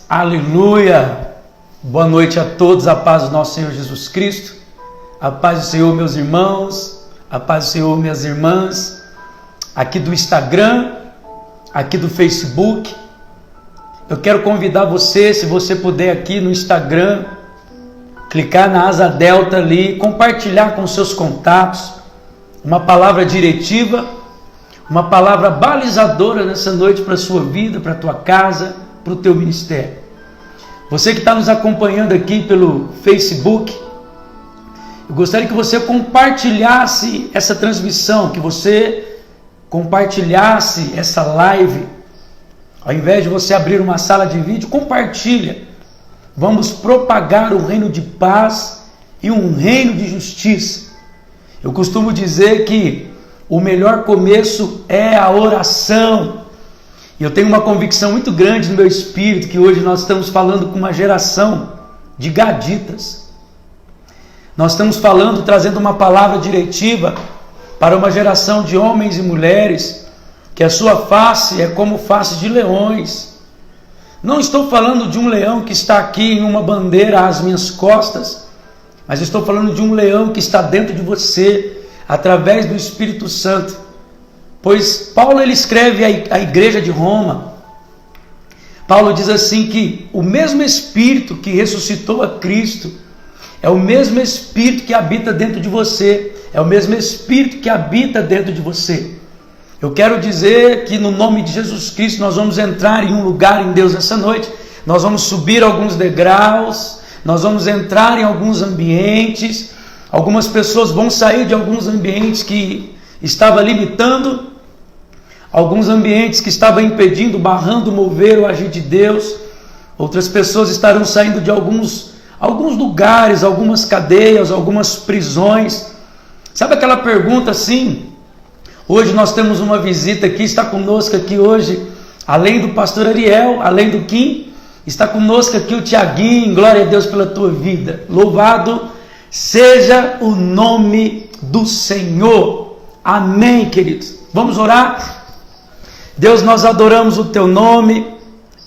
Aleluia! Boa noite a todos, a paz do nosso Senhor Jesus Cristo, a paz do Senhor, meus irmãos, a paz do Senhor, minhas irmãs, aqui do Instagram, aqui do Facebook. Eu quero convidar você, se você puder aqui no Instagram, clicar na asa delta ali, compartilhar com seus contatos, uma palavra diretiva, uma palavra balizadora nessa noite para a sua vida, para a tua casa, para o teu ministério. Você que está nos acompanhando aqui pelo Facebook, eu gostaria que você compartilhasse essa transmissão, que você compartilhasse essa live. Ao invés de você abrir uma sala de vídeo, compartilha. Vamos propagar o reino de paz e um reino de justiça. Eu costumo dizer que o melhor começo é a oração. E eu tenho uma convicção muito grande no meu espírito que hoje nós estamos falando com uma geração de gaditas. Nós estamos falando, trazendo uma palavra diretiva para uma geração de homens e mulheres que a sua face é como face de leões. Não estou falando de um leão que está aqui em uma bandeira às minhas costas, mas estou falando de um leão que está dentro de você, através do Espírito Santo. Pois Paulo ele escreve à igreja de Roma. Paulo diz assim que o mesmo Espírito que ressuscitou a Cristo é o mesmo Espírito que habita dentro de você, é o mesmo Espírito que habita dentro de você. Eu quero dizer que no nome de Jesus Cristo nós vamos entrar em um lugar em Deus essa noite, nós vamos subir alguns degraus, nós vamos entrar em alguns ambientes, algumas pessoas vão sair de alguns ambientes que estava limitando, alguns ambientes que estavam impedindo, barrando, mover o agir de Deus. Outras pessoas estarão saindo de alguns lugares, algumas cadeias, algumas prisões. Sabe aquela pergunta assim? Hoje nós temos uma visita aqui, está conosco aqui hoje, além do pastor Ariel, além do Kim, está conosco aqui o Tiaguinho. Glória a Deus pela tua vida. Louvado seja o nome do Senhor. Amém, queridos. Vamos orar? Deus, nós adoramos o teu nome,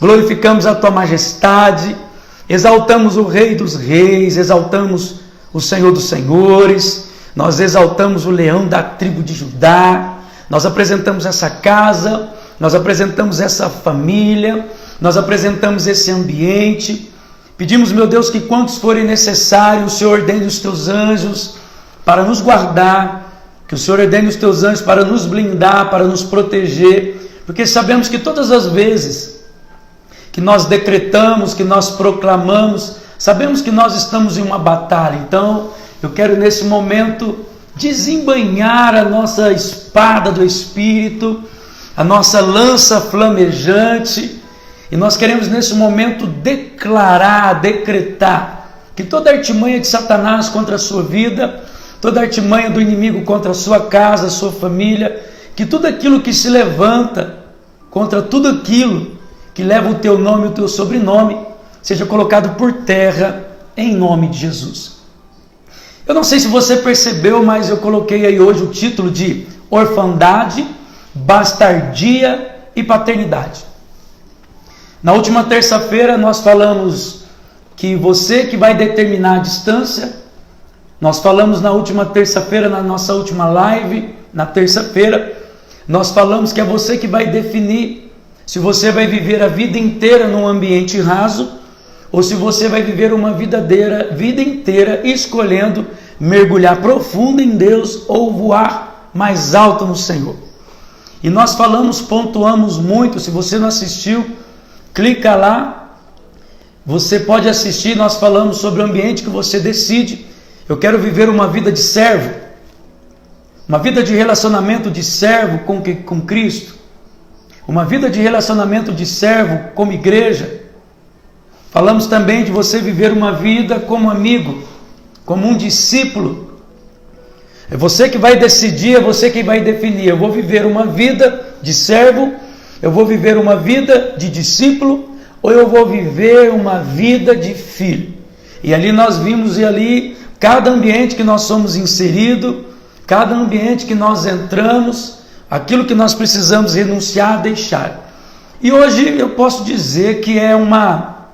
glorificamos a tua majestade, exaltamos o Rei dos Reis, exaltamos o Senhor dos Senhores, nós exaltamos o leão da tribo de Judá, nós apresentamos essa casa, nós apresentamos essa família, nós apresentamos esse ambiente. Pedimos, meu Deus, que quantos forem necessários, o Senhor ordene os teus anjos para nos guardar, que o Senhor ordene os teus anjos para nos blindar, para nos proteger, porque sabemos que todas as vezes que nós decretamos, que nós proclamamos, sabemos que nós estamos em uma batalha. Então, eu quero nesse momento desembainhar a nossa espada do Espírito, a nossa lança flamejante, e nós queremos nesse momento declarar, decretar, que toda artimanha de Satanás contra a sua vida, toda artimanha do inimigo contra a sua casa, a sua família, que tudo aquilo que se levanta contra tudo aquilo que leva o teu nome e o teu sobrenome, seja colocado por terra em nome de Jesus. Eu não sei se você percebeu, mas eu coloquei aí hoje o título de orfandade, bastardia e paternidade. Na última terça-feira nós falamos que você que vai determinar a distância. Nós falamos na última terça-feira, na nossa última live, na terça-feira, nós falamos que é você que vai definir se você vai viver a vida inteira num ambiente raso ou se você vai viver uma vida inteira escolhendo mergulhar profundo em Deus ou voar mais alto no Senhor. E nós falamos, pontuamos muito. Se você não assistiu, clica lá, você pode assistir. Nós falamos sobre o ambiente que você decide. Eu quero viver uma vida de servo, uma vida de relacionamento de servo com Cristo, uma vida de relacionamento de servo como igreja. Falamos também de você viver uma vida como amigo, como um discípulo. É você que vai decidir, é você que vai definir. Eu vou viver uma vida de servo, eu vou viver uma vida de discípulo, ou eu vou viver uma vida de filho. E ali nós vimos, cada ambiente que nós somos inseridos, cada ambiente que nós entramos, aquilo que nós precisamos renunciar, deixar. E hoje eu posso dizer que é uma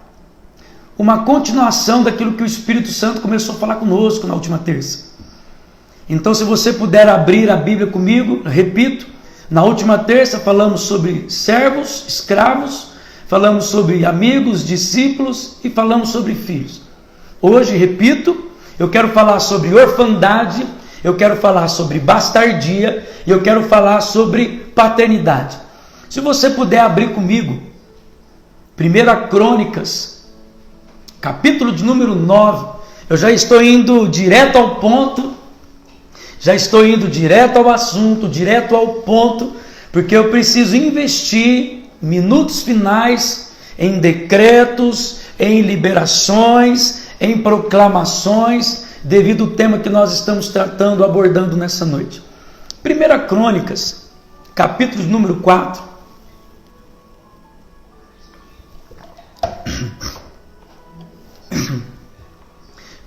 uma continuação daquilo que o Espírito Santo começou a falar conosco na última terça. Então, se você puder abrir a Bíblia comigo, repito, na última terça falamos sobre servos, escravos, falamos sobre amigos, discípulos e falamos sobre filhos. Hoje, repito, eu quero falar sobre orfandade, eu quero falar sobre bastardia e eu quero falar sobre paternidade. Se você puder abrir comigo, 1 Crônicas, capítulo de número 9, eu já estou indo direto ao ponto, já estou indo direto ao assunto, direto ao ponto, porque eu preciso investir minutos finais em decretos, em liberações, em proclamações, devido ao tema que nós estamos tratando, abordando nessa noite. 1 Crônicas, capítulo de número 4.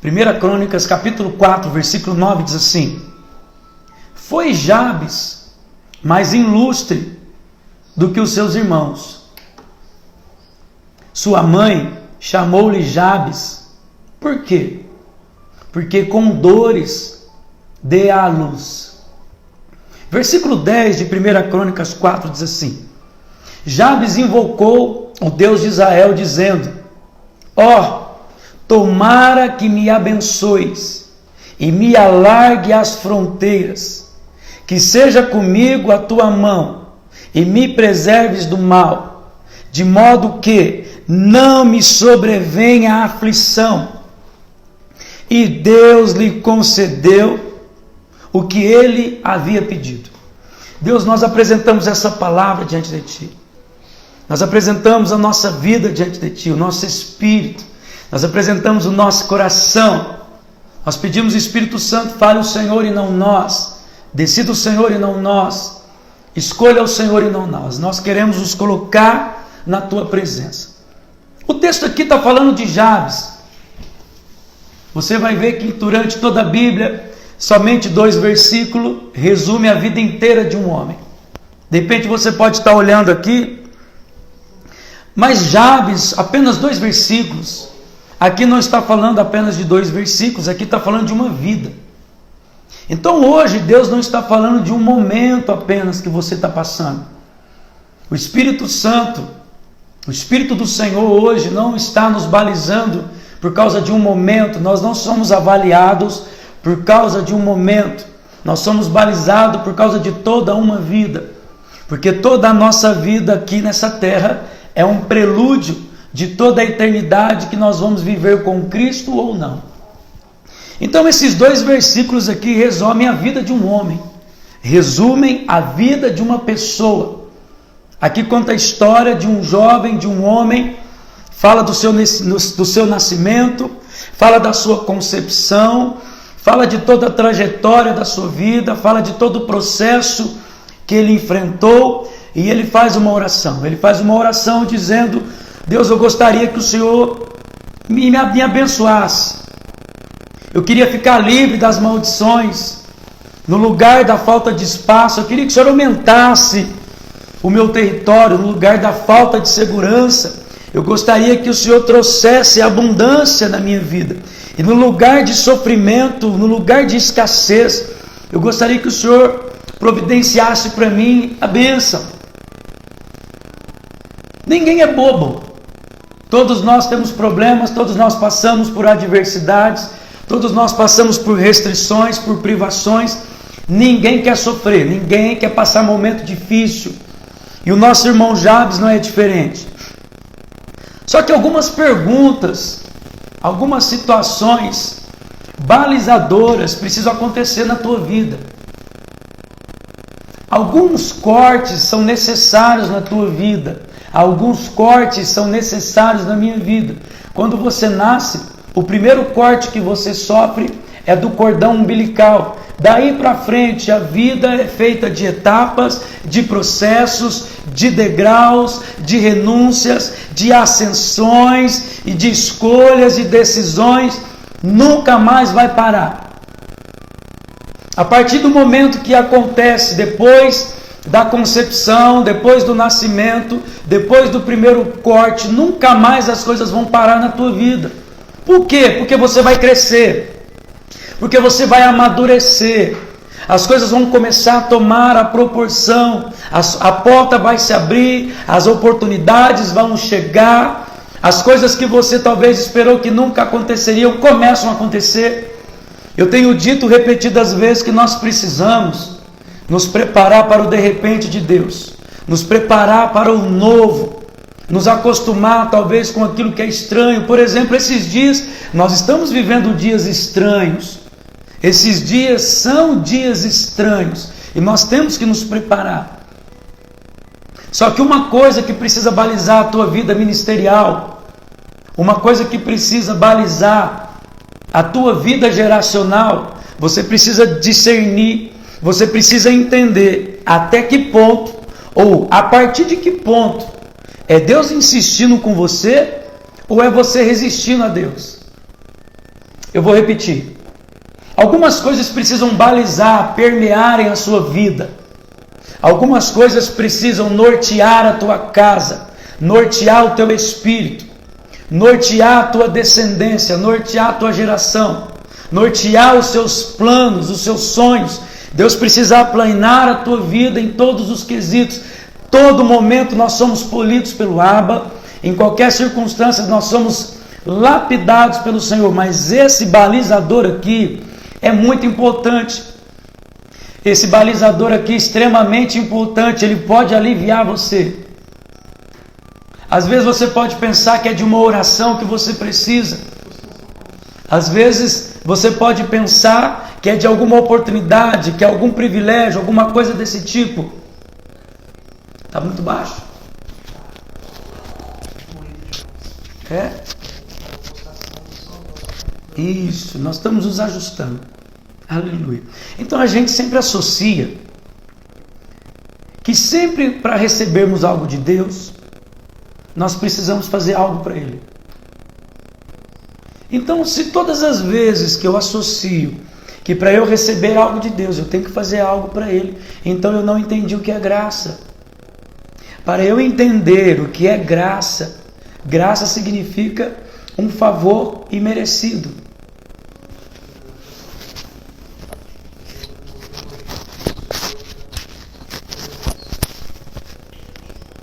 Primeira Crônicas, capítulo 4, versículo 9, diz assim: Foi Jabes mais ilustre do que os seus irmãos. Sua mãe chamou-lhe Jabes. Por quê? Porque com dores dê à luz. Versículo 10 de 1 Crônicas 4 diz assim: Jabes invocou o Deus de Israel, dizendo: Ó, tomara que me abençoes e me alargue as fronteiras, que seja comigo a tua mão e me preserves do mal, de modo que não me sobrevenha a aflição. E Deus lhe concedeu o que ele havia pedido. Deus, nós apresentamos essa palavra diante de Ti. Nós apresentamos a nossa vida diante de Ti, o nosso espírito. Nós apresentamos o nosso coração. Nós pedimos, Espírito Santo, fale o Senhor e não nós. Decida o Senhor e não nós. Escolha o Senhor e não nós. Nós queremos nos colocar na Tua presença. O texto aqui está falando de Jabes. Você vai ver que durante toda a Bíblia, somente 2 versículos resume a vida inteira de um homem. De repente você pode estar olhando aqui, mas Jabes, apenas 2 versículos. Aqui não está falando apenas de 2 versículos, aqui está falando de uma vida. Então hoje Deus não está falando de um momento apenas que você está passando. O Espírito Santo, o Espírito do Senhor hoje não está nos balizando por causa de um momento. Nós não somos avaliados por causa de um momento. Nós somos balizados por causa de toda uma vida. Porque toda a nossa vida aqui nessa terra é um prelúdio de toda a eternidade que nós vamos viver com Cristo ou não. Então esses 2 versículos aqui resumem a vida de um homem, resumem a vida de uma pessoa. Aqui conta a história de um jovem, de um homem, fala do seu nascimento, fala da sua concepção, fala de toda a trajetória da sua vida, fala de todo o processo que ele enfrentou, e ele faz uma oração. Ele faz uma oração dizendo: Deus, eu gostaria que o Senhor me abençoasse. Eu queria ficar livre das maldições. No lugar da falta de espaço, eu queria que o Senhor aumentasse o meu território. No lugar da falta de segurança, eu gostaria que o Senhor trouxesse abundância na minha vida. E no lugar de sofrimento, no lugar de escassez, eu gostaria que o Senhor providenciasse para mim a bênção. Ninguém é bobo. Todos nós temos problemas, todos nós passamos por adversidades, todos nós passamos por restrições, por privações. Ninguém quer sofrer, ninguém quer passar momento difícil. E o nosso irmão Jabes não é diferente. Só que algumas perguntas, algumas situações balizadoras precisam acontecer na tua vida. Alguns cortes são necessários na tua vida. Alguns cortes são necessários na minha vida. Quando você nasce, o primeiro corte que você sofre é do cordão umbilical. Daí para frente, a vida é feita de etapas, de processos, de degraus, de renúncias, de ascensões e de escolhas e decisões. Nunca mais vai parar. A partir do momento que acontece, depois da concepção, depois do nascimento, depois do primeiro corte, nunca mais as coisas vão parar na tua vida. Por quê? Porque você vai crescer, porque você vai amadurecer, as coisas vão começar a tomar a proporção, a porta vai se abrir, as oportunidades vão chegar, as coisas que você talvez esperou que nunca aconteceriam, começam a acontecer. Eu tenho dito repetidas vezes que nós precisamos nos preparar para o de repente de Deus, nos preparar para o novo, nos acostumar talvez com aquilo que é estranho. Por exemplo, esses dias, nós estamos vivendo dias estranhos, esses dias são dias estranhos, e nós temos que nos preparar. Só que uma coisa que precisa balizar a tua vida ministerial, uma coisa que precisa balizar a tua vida geracional, você precisa discernir, você precisa entender até que ponto, ou a partir de que ponto, é Deus insistindo com você, ou é você resistindo a Deus. Eu vou repetir. Algumas coisas precisam balizar, permearem a sua vida. Algumas coisas precisam nortear a tua casa, nortear o teu espírito, nortear a tua descendência, nortear a tua geração, nortear os seus planos, os seus sonhos. Deus precisa aplanar a tua vida em todos os quesitos. Todo momento nós somos polidos pelo Abba, em qualquer circunstância nós somos lapidados pelo Senhor, mas esse balizador aqui é muito importante. Esse balizador aqui é extremamente importante, ele pode aliviar você. Às vezes você pode pensar que é de uma oração que você precisa. Às vezes você pode pensar que é de alguma oportunidade, que é algum privilégio, alguma coisa desse tipo. Está muito baixo? É? Isso, nós estamos nos ajustando. Aleluia. Então a gente sempre associa que sempre para recebermos algo de Deus, nós precisamos fazer algo para Ele. Então, se todas as vezes que eu associo que para eu receber algo de Deus eu tenho que fazer algo para Ele, então eu não entendi o que é graça. Para eu entender o que é graça, graça significa um favor imerecido.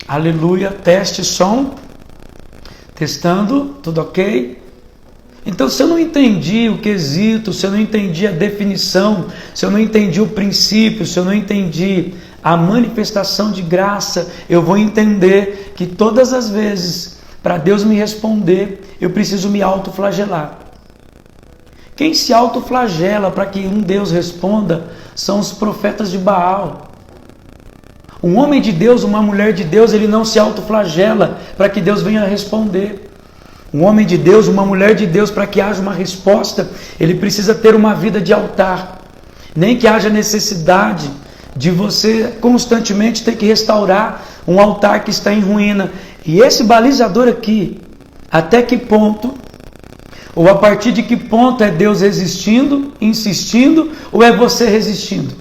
Aleluia, teste, som, testando, tudo ok? Então, se eu não entendi o quesito, se eu não entendi a definição, se eu não entendi o princípio, se eu não entendi a manifestação de graça, eu vou entender que todas as vezes, para Deus me responder, eu preciso me autoflagelar. Quem se autoflagela para que um Deus responda são os profetas de Baal. Um homem de Deus, uma mulher de Deus, ele não se autoflagela para que Deus venha responder. Um homem de Deus, uma mulher de Deus, para que haja uma resposta, ele precisa ter uma vida de altar. Nem que haja necessidade de você constantemente ter que restaurar um altar que está em ruína. E esse balizador aqui, até que ponto, ou a partir de que ponto é Deus resistindo, insistindo, ou é você resistindo?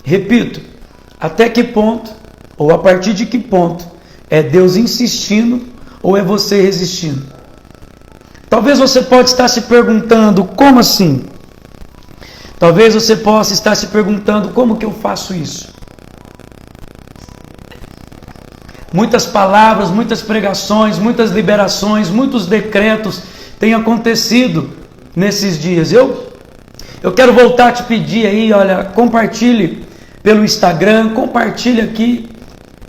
Repito, até que ponto, ou a partir de que ponto é Deus insistindo, ou é você resistindo? Talvez você pode estar se perguntando, como assim? Talvez você possa estar se perguntando, como que eu faço isso? Muitas palavras, muitas pregações, muitas liberações, muitos decretos têm acontecido nesses dias. Eu quero voltar a te pedir aí, olha, compartilhe pelo Instagram, compartilhe aqui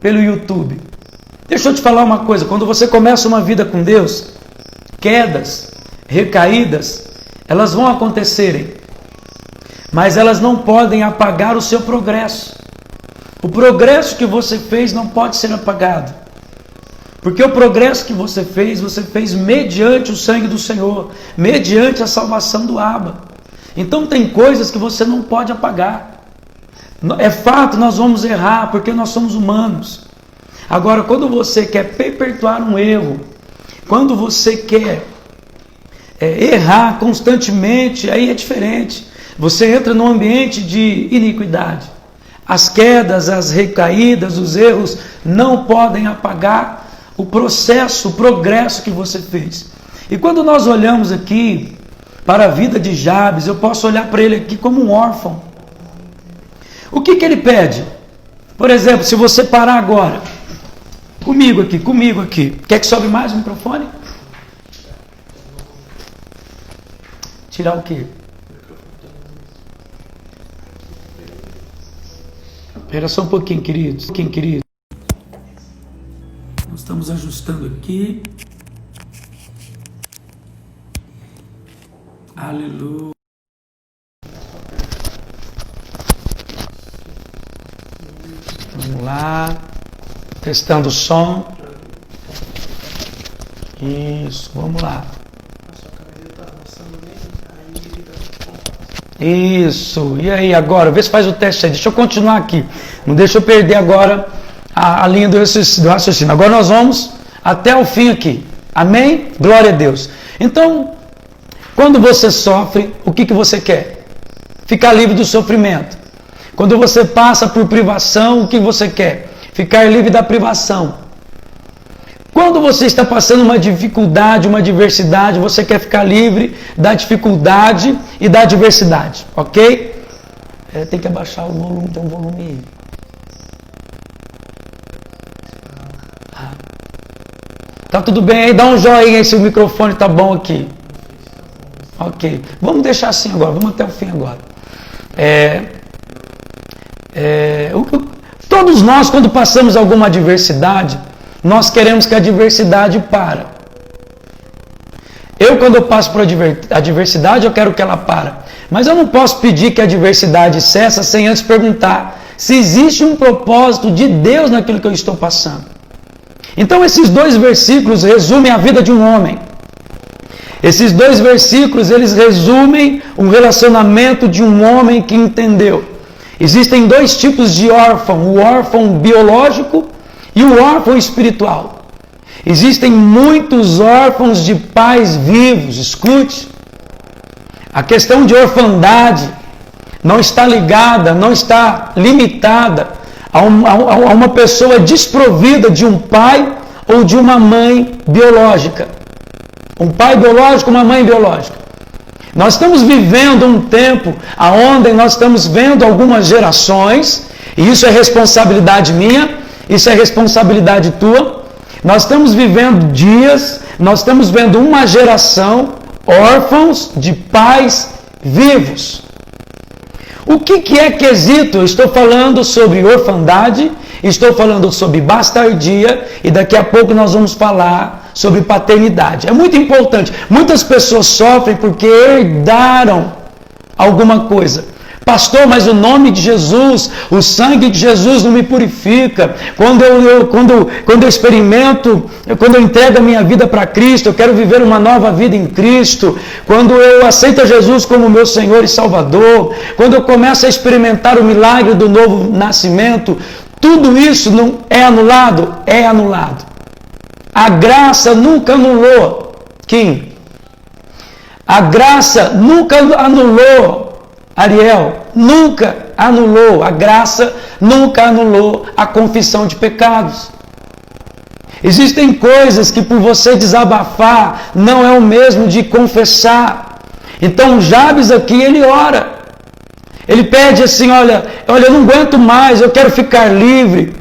pelo YouTube. Deixa eu te falar uma coisa, quando você começa uma vida com Deus, quedas, recaídas, elas vão acontecerem, mas elas não podem apagar o seu progresso. O progresso que você fez não pode ser apagado, porque o progresso que você fez mediante o sangue do Senhor, mediante a salvação do Abba. Então tem coisas que você não pode apagar. É fato, nós vamos errar, porque nós somos humanos. Agora, quando você quer perpetuar um erro, quando você quer errar constantemente, aí é diferente. Você entra num ambiente de iniquidade. As quedas, as recaídas, os erros não podem apagar o processo, o progresso que você fez. E quando nós olhamos aqui para a vida de Jabes, eu posso olhar para ele aqui como um órfão. O que ele pede? Por exemplo, se você parar agora, comigo aqui. Quer que sobe mais o microfone? Tirar o quê? Espera só um pouquinho, queridos. Nós estamos ajustando aqui. Aleluia. Vamos lá. Testando o som. Isso, vamos lá. Isso, e aí agora? Vê se faz o teste aí. Deixa eu continuar aqui. Não deixa eu perder agora a linha do raciocínio. Agora nós vamos até o fim aqui. Amém? Glória a Deus. Então, quando você sofre, o que você quer? Ficar livre do sofrimento. Quando você passa por privação, o que você quer? Ficar livre da privação. Quando você está passando uma dificuldade, uma adversidade, você quer ficar livre da dificuldade e da adversidade, ok? Tem que abaixar o volume, tem um volume aí. Tá tudo bem aí? Dá um joinha aí se o microfone tá bom aqui. Ok. Vamos deixar assim agora, vamos até o fim agora. Todos nós, quando passamos alguma adversidade, nós queremos que a adversidade pare. Quando eu passo por adversidade, eu quero que ela pare. Mas eu não posso pedir que a adversidade cesse sem antes perguntar se existe um propósito de Deus naquilo que eu estou passando. Então esses dois versículos resumem a vida de um homem. Esses dois versículos, eles resumem o relacionamento de um homem que entendeu. Existem dois tipos de órfão, o órfão biológico e o órfão espiritual. Existem muitos órfãos de pais vivos. Escute, a questão de orfandade não está ligada, não está limitada a uma pessoa desprovida de um pai ou de uma mãe biológica. Um pai biológico, uma mãe biológica. Nós estamos vivendo um tempo onde nós estamos vendo algumas gerações, e isso é responsabilidade minha, isso é responsabilidade tua. Nós estamos vivendo dias, nós estamos vendo uma geração órfãos de pais vivos. O que é quesito? Eu estou falando sobre orfandade, estou falando sobre bastardia e daqui a pouco nós vamos falar sobre paternidade. É muito importante. Muitas pessoas sofrem porque herdaram alguma coisa. Pastor, mas o nome de Jesus, o sangue de Jesus não me purifica. Quando eu experimento, quando eu entrego a minha vida para Cristo, eu quero viver uma nova vida em Cristo. Quando eu aceito Jesus como meu Senhor e Salvador, quando eu começo a experimentar o milagre do novo nascimento, tudo isso não é anulado? É anulado. A graça nunca anulou. Quem? A graça nunca anulou. Ariel, nunca anulou, a graça nunca anulou a confissão de pecados. Existem coisas que por você desabafar não é o mesmo de confessar. Então Jabes aqui, ele ora. Ele pede assim, olha, eu não aguento mais, eu quero ficar livre.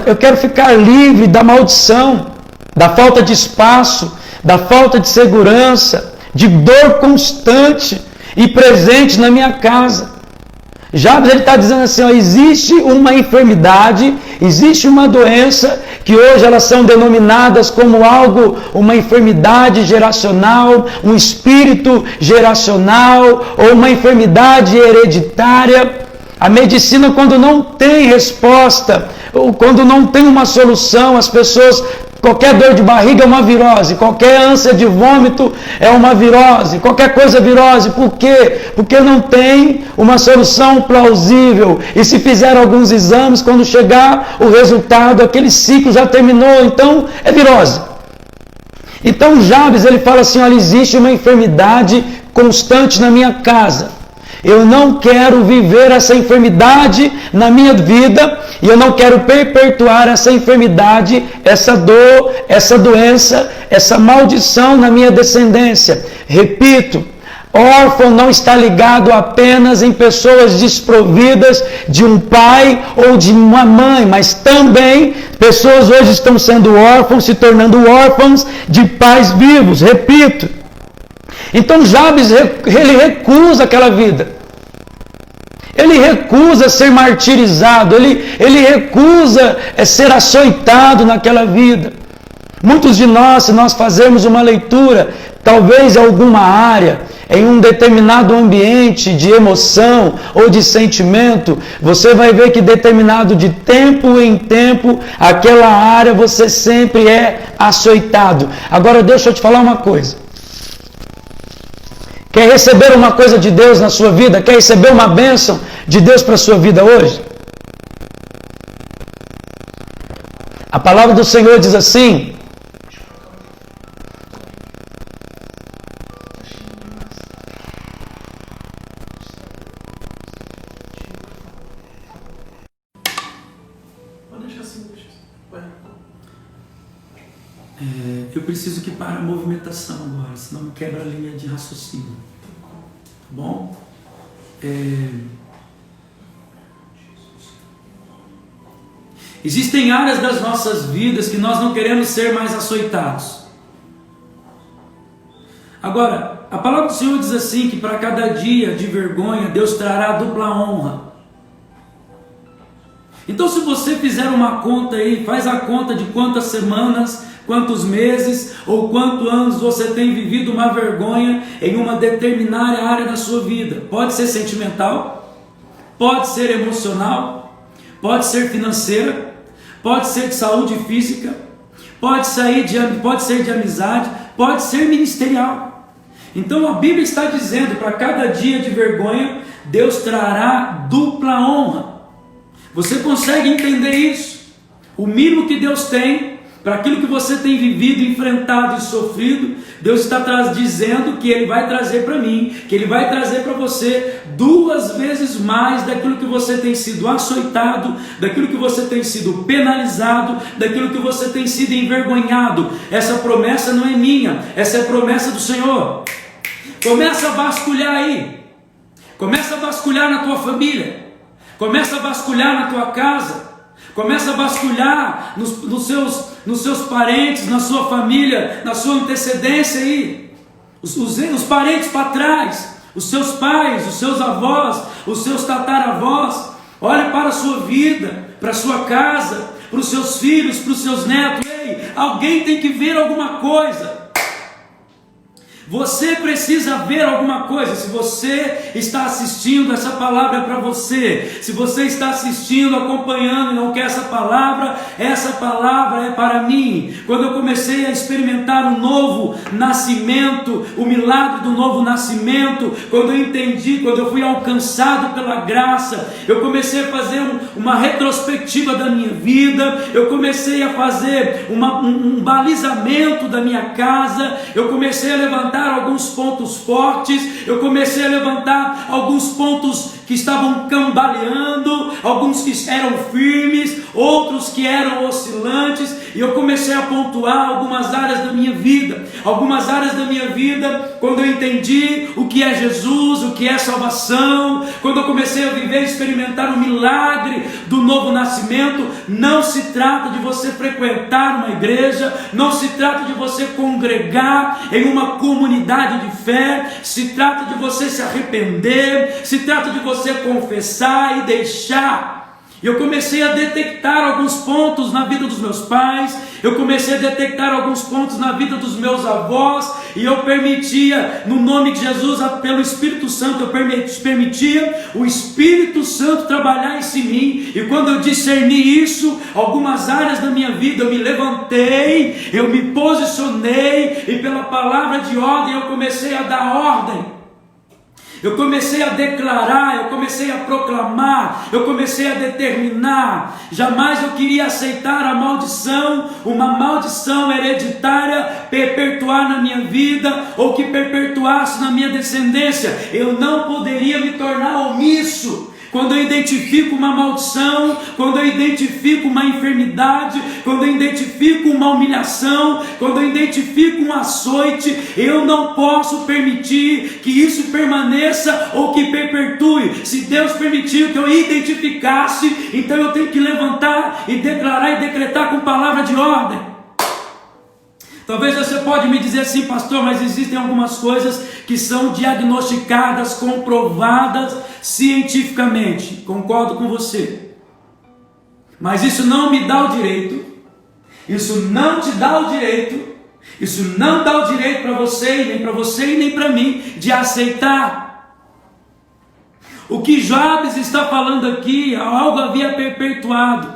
Eu quero ficar livre da maldição, da falta de espaço, da falta de segurança, de dor constante e presente na minha casa. Jabes, ele está dizendo assim, ó, existe uma enfermidade, existe uma doença, que hoje elas são denominadas como algo, uma enfermidade geracional, um espírito geracional, ou uma enfermidade hereditária. A medicina, quando não tem resposta, ou quando não tem uma solução, as pessoas... Qualquer dor de barriga é uma virose, qualquer ânsia de vômito é uma virose, qualquer coisa é virose. Por quê? Porque não tem uma solução plausível. E se fizer alguns exames, quando chegar o resultado, aquele ciclo já terminou, então é virose. Então Jabes, ele fala assim, olha, existe uma enfermidade constante na minha casa. eu não quero viver essa enfermidade na minha vida, e eu não quero perpetuar essa enfermidade, essa dor, essa doença, essa maldição na minha descendência. Repito, órfão não está ligado apenas em pessoas desprovidas de um pai ou de uma mãe, mas também pessoas hoje estão sendo órfãos, se tornando órfãos de pais vivos. Repito. Então Jabes, ele recusa aquela vida. Ele recusa ser martirizado, ele recusa ser açoitado naquela vida. Muitos de nós, se nós fazermos uma leitura, talvez em alguma área, em um determinado ambiente de emoção ou de sentimento, você vai ver que determinado de tempo em tempo, aquela área você sempre é açoitado. Agora deixa eu te falar uma coisa. Quer receber uma coisa de Deus na sua vida? Quer receber uma bênção de Deus para a sua vida hoje? A palavra do Senhor diz assim: eu preciso que pare a movimentação agora, senão me quebra a linha de raciocínio. Tá bom? Existem áreas das nossas vidas que nós não queremos ser mais açoitados. Agora, a palavra do Senhor diz assim, que para cada dia de vergonha, Deus trará dupla honra. Então, se você fizer uma conta aí, faz a conta de quantas semanas, quantos meses ou quantos anos você tem vivido uma vergonha em uma determinada área da sua vida. Pode ser sentimental, pode ser emocional, pode ser financeira, pode ser de saúde física, pode ser de amizade, pode ser ministerial. Então a Bíblia está dizendo, para cada dia de vergonha, Deus trará dupla honra. Você consegue entender isso? O mínimo que Deus tem para aquilo que você tem vivido, enfrentado e sofrido, Deus está dizendo que Ele vai trazer para mim, que Ele vai trazer para você 2 vezes mais daquilo que você tem sido açoitado, daquilo que você tem sido penalizado, daquilo que você tem sido envergonhado. Essa promessa não é minha, essa é a promessa do Senhor. Começa a vasculhar aí, começa a vasculhar na tua família, começa a vasculhar na tua casa, começa a vasculhar nos seus parentes, na sua família, na sua antecedência aí, os parentes para trás, os seus pais, os seus avós, os seus tataravós. Olhe para a sua vida, para a sua casa, para os seus filhos, para os seus netos. Ei, alguém tem que ver alguma coisa. Você precisa ver alguma coisa. Se você está assistindo, essa palavra é para você. Se você está assistindo, acompanhando e não quer essa palavra é para mim. Quando eu comecei a experimentar o novo nascimento, o milagre do novo nascimento, quando eu entendi, quando eu fui alcançado pela graça, eu comecei a fazer uma retrospectiva da minha vida, eu comecei a fazer um balizamento da minha casa, eu comecei a levantar alguns pontos fortes, eu comecei a levantar alguns pontos que estavam cambaleando, alguns que eram firmes, outros que eram oscilantes, e eu comecei a pontuar algumas áreas da minha vida, quando eu entendi o que é Jesus, o que é salvação, quando eu comecei a viver e experimentar o milagre do novo nascimento. Não se trata de você frequentar uma igreja, não se trata de você congregar em uma comunidade de fé, se trata de você se arrepender, se trata de você confessar e deixar. Eu comecei a detectar alguns pontos na vida dos meus pais, eu comecei a detectar alguns pontos na vida dos meus avós, e eu permitia, no nome de Jesus, pelo Espírito Santo, eu permitia o Espírito Santo trabalhar em mim, e quando eu discerni isso, algumas áreas da minha vida, eu me levantei, eu me posicionei, e pela palavra de ordem eu comecei a dar ordem. Eu comecei a declarar, eu comecei a proclamar, eu comecei a determinar. Jamais eu queria aceitar a maldição, uma maldição hereditária perpetuar na minha vida, ou que perpetuasse na minha descendência. Eu não poderia me tornar omisso. Quando eu identifico uma maldição, quando eu identifico uma enfermidade, quando eu identifico uma humilhação, quando eu identifico um açoite, eu não posso permitir que isso permaneça ou que perpetue. Se Deus permitiu que eu identificasse, então eu tenho que levantar e declarar e decretar com palavra de ordem. Talvez você pode me dizer assim, pastor, mas existem algumas coisas que são diagnosticadas, comprovadas cientificamente. Concordo com você. Mas isso não me dá o direito, isso não te dá o direito, isso não dá o direito para você, e nem para mim, de aceitar. O que Jabes está falando aqui, algo havia perpetuado.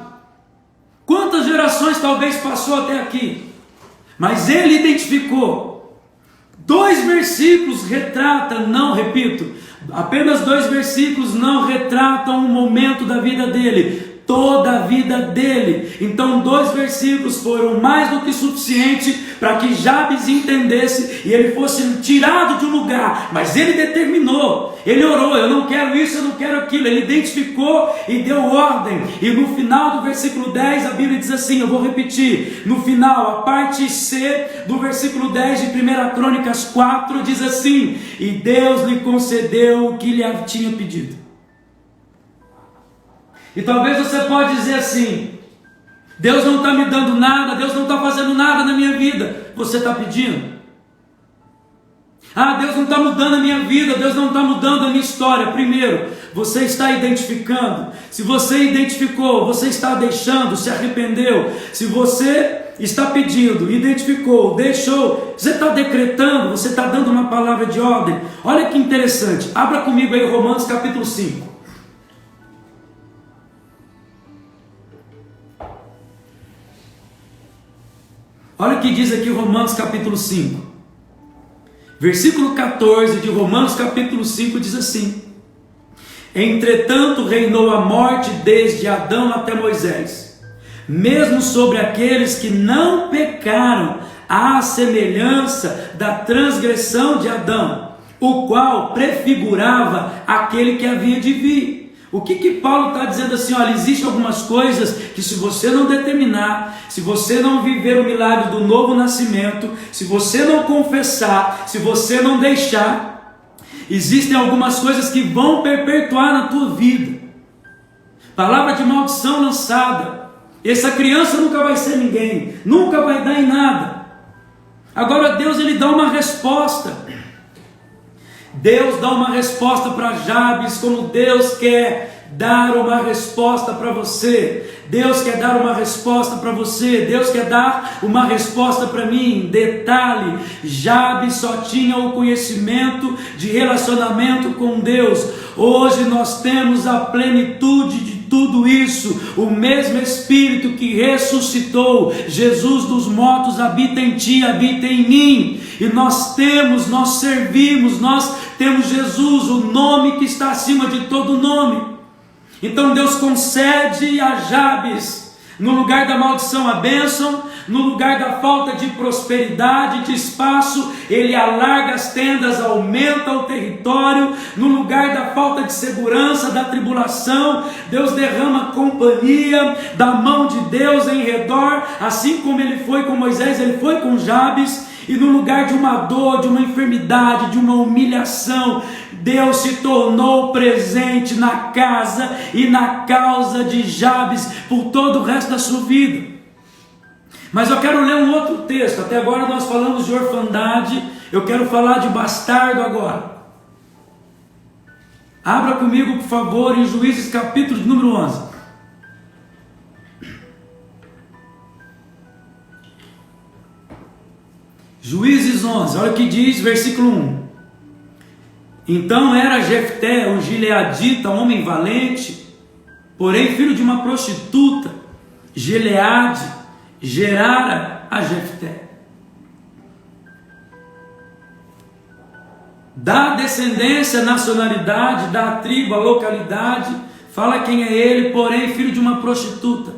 Quantas gerações talvez passou até aqui? Mas ele identificou. 2 versículos retratam, não, repito, apenas 2 versículos não retratam um momento da vida dele, toda a vida dele. Então 2 versículos foram mais do que suficiente para que Jabes entendesse e ele fosse tirado de um lugar. Mas ele determinou, ele orou, eu não quero isso, eu não quero aquilo. Ele identificou e deu ordem. E no final do versículo 10 a Bíblia diz assim, eu vou repetir, no final, a parte C do versículo 10 de 1 Crônicas 4 diz assim: e Deus lhe concedeu o que lhe tinha pedido. E talvez você pode dizer assim, Deus não está me dando nada, Deus não está fazendo nada na minha vida. Você está pedindo? Ah, Deus não está mudando a minha vida, Deus não está mudando a minha história. Primeiro, você está identificando. Se você identificou, você está deixando, se arrependeu. Se você está pedindo, identificou, deixou, você está decretando, você está dando uma palavra de ordem. Olha que interessante, abra comigo aí Romanos capítulo 5. Olha o que diz aqui Romanos capítulo 5. Versículo 14 de Romanos capítulo 5 diz assim: entretanto reinou a morte desde Adão até Moisés, mesmo sobre aqueles que não pecaram, à semelhança da transgressão de Adão, o qual prefigurava aquele que havia de vir. O que Paulo está dizendo assim? Olha, existem algumas coisas que se você não determinar, se você não viver o milagre do novo nascimento, se você não confessar, se você não deixar, existem algumas coisas que vão perpetuar na tua vida. Palavra de maldição lançada. Essa criança nunca vai ser ninguém, nunca vai dar em nada. Agora Deus, ele dá uma resposta. Deus dá uma resposta para Jabes, como Deus quer dar uma resposta para você. Deus quer dar uma resposta para você. Deus quer dar uma resposta para mim. Detalhe: Jabes só tinha o conhecimento de relacionamento com Deus. Hoje nós temos a plenitude de tudo isso. O mesmo Espírito que ressuscitou Jesus dos mortos habita em ti, habita em mim. E nós servimos, nós temos Jesus, o nome que está acima de todo nome. Então Deus concede a Jabes, no lugar da maldição, a bênção, no lugar da falta de prosperidade, de espaço, ele alarga as tendas, aumenta o território. No lugar da falta de segurança, da tribulação, Deus derrama companhia da mão de Deus em redor, assim como ele foi com Moisés, ele foi com Jabes. E no lugar de uma dor, de uma enfermidade, de uma humilhação, Deus se tornou presente na casa e na causa de Jabes por todo o resto da sua vida. Mas eu quero ler um outro texto. Até agora nós falamos de orfandade, eu quero falar de bastardo agora. Abra comigo, por favor, em Juízes capítulo número 11. Juízes 11, olha o que diz, versículo 1. Então era Jefté, um gileadita, homem valente, porém filho de uma prostituta. Gileade gerara a Jefté. dá a descendência, a nacionalidade, dá a tribo, a localidade, fala quem é ele, porém filho de uma prostituta.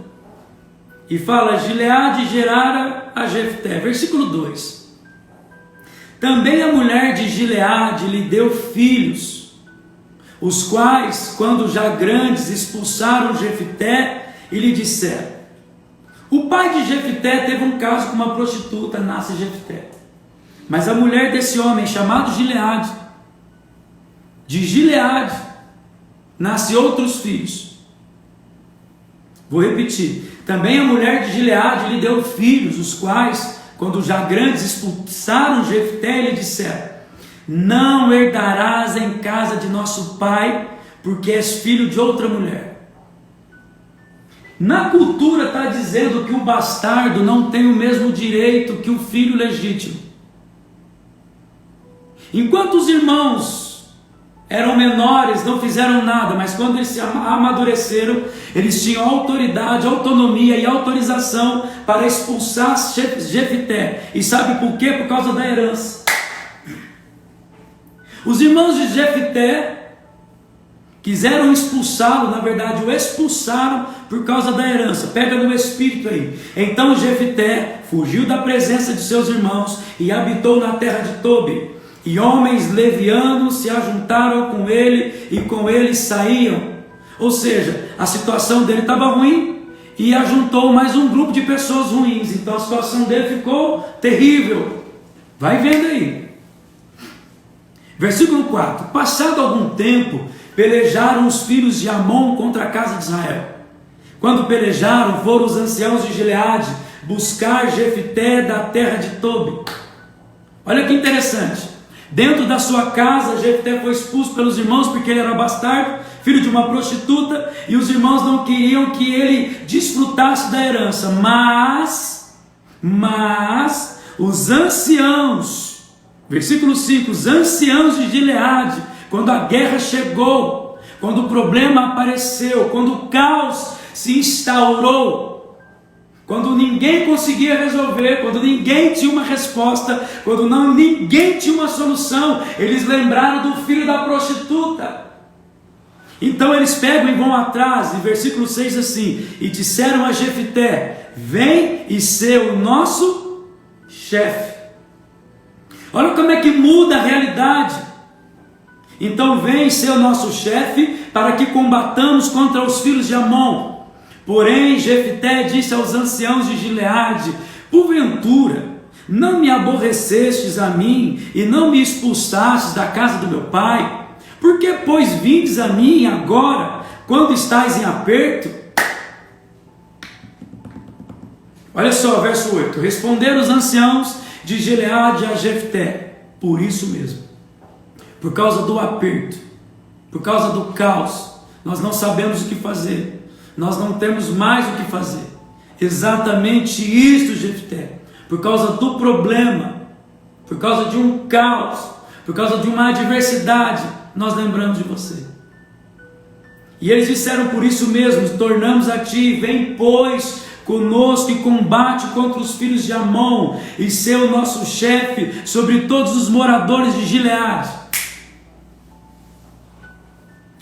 E fala: Gileade gerara a Jefté. Versículo 2. Também a mulher de Gileade lhe deu filhos, os quais, quando já grandes, expulsaram Jefté e lhe disseram. O pai de Jefté teve um caso com uma prostituta, nasce Jefté. Mas a mulher desse homem, chamado Gileade, de Gileade, nasce outros filhos. Vou repetir. Também a mulher de Gileade lhe deu filhos, os quais, quando já grandes, expulsaram Jefté e lhe disseram: não herdarás em casa de nosso pai, porque és filho de outra mulher. Na cultura está dizendo que o bastardo não tem o mesmo direito que o filho legítimo. Enquanto os irmãos eram menores, não fizeram nada, mas quando eles se amadureceram, eles tinham autoridade, autonomia e autorização para expulsar Jefté. E sabe por quê? Por causa da herança. Os irmãos de Jefté quiseram expulsá-lo, na verdade o expulsaram por causa da herança. Pega no espírito aí. Então Jefté fugiu da presença de seus irmãos e habitou na terra de Tobi. E homens levianos se ajuntaram com ele e com ele saíam. Ou seja, a situação dele estava ruim e ajuntou mais um grupo de pessoas ruins. Então a situação dele ficou terrível. Vai vendo aí. Versículo 4. Passado algum tempo, pelejaram os filhos de Amon contra a casa de Israel. Quando pelejaram, foram os anciãos de Gileade buscar Jefté da terra de Tobi. Olha que interessante. Dentro da sua casa, Jefté foi expulso pelos irmãos porque ele era bastardo, filho de uma prostituta, e os irmãos não queriam que ele desfrutasse da herança. Mas os anciãos, versículo 5, os anciãos de Gileade, quando a guerra chegou, quando o problema apareceu, quando o caos se instaurou, quando ninguém conseguia resolver, quando ninguém tinha uma resposta, quando ninguém tinha uma solução, eles lembraram do filho da prostituta. Então eles pegam e vão atrás, e versículo 6 assim: e disseram a Jefté: vem e ser o nosso chefe. Olha como é que muda a realidade. Então vem ser o nosso chefe para que combatamos contra os filhos de Amon. Porém Jefté disse aos anciãos de Gileade: porventura não me aborrecestes a mim e não me expulsastes da casa do meu pai? Por que, pois, vindes a mim agora, quando estáis em aperto? Olha só, verso 8. Responderam os anciãos de Gileade a Jefté: por isso mesmo, por causa do aperto, por causa do caos, nós não sabemos o que fazer. Nós não temos mais o que fazer. Exatamente isto, Jefté. Por causa do problema, por causa de um caos, por causa de uma adversidade, nós lembramos de você. E eles disseram: por isso mesmo, tornamos a ti, vem pois conosco e combate contra os filhos de Amon, e ser o nosso chefe sobre todos os moradores de Gileade.